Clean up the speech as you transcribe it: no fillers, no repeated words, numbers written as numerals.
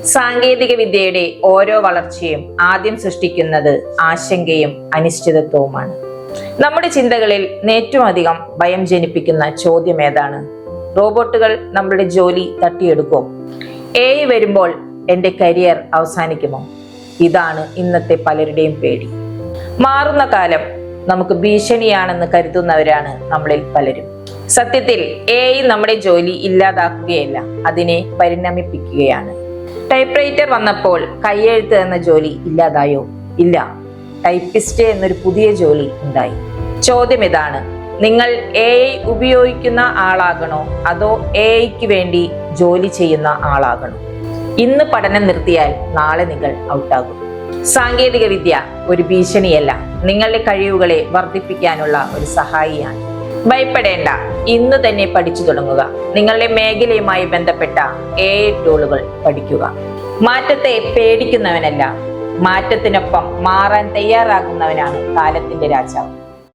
സാങ്കേതിക വിദ്യയുടെ ഓരോ വളർച്ചയും ആദ്യം സൃഷ്ടിക്കുന്നത് ആശങ്കയും അനിശ്ചിതത്വവുമാണ്. നമ്മുടെ ചിന്തകളിൽ ഏറ്റവും അധികം ഭയം ജനിപ്പിക്കുന്ന ചോദ്യം ഏതാണ്? റോബോട്ടുകൾ നമ്മുടെ ജോലി തട്ടിയെടുക്കും? AI വരുമ്പോൾ എൻ്റെ കരിയർ അവസാനിക്കുമോ? ഇതാണ് ഇന്നത്തെ പലരുടെയും പേടി. മാറുന്ന കാലം നമുക്ക് ഭീഷണിയാണെന്ന് കരുതുന്നവരാണ് നമ്മളിൽ പലരും. സത്യത്തിൽ AI നമ്മുടെ ജോലി ഇല്ലാതാക്കുകയല്ല, അതിനെ പരിണമിപ്പിക്കുകയാണ്. ടൈപ്പ് റൈറ്റർ വന്നപ്പോൾ കയ്യെഴുത്ത് എന്ന ജോലി ഇല്ലാതായോ? ഇല്ല, ടൈപ്പിസ്റ്റ് എന്നൊരു പുതിയ ജോലി ഉണ്ടായി. ചോദ്യം ഇതാണ്: നിങ്ങൾ AI ഉപയോഗിക്കുന്ന ആളാകണോ അതോ AIക്ക് വേണ്ടി ജോലി ചെയ്യുന്ന ആളാകണോ? ഇന്ന് പഠനം നിർത്തിയാൽ നാളെ നിങ്ങൾ ഔട്ടാകും. സാങ്കേതിക വിദ്യ ഒരു ഭീഷണിയല്ല, നിങ്ങളുടെ കഴിവുകളെ വർദ്ധിപ്പിക്കാനുള്ള ഒരു സഹായിയാണ്. ഭയപ്പെടേണ്ട, ഇന്ന് തന്നെ പഠിച്ചു തുടങ്ങുക. നിങ്ങളുടെ മേഖലയുമായി ബന്ധപ്പെട്ട AI ടൂളുകൾ പഠിക്കുക. മാറ്റത്തെ പേടിക്കുന്നവനല്ല, മാറ്റത്തിനൊപ്പം മാറാൻ തയ്യാറാകുന്നവനാണ് കാലത്തിന്റെ രാജാവ്.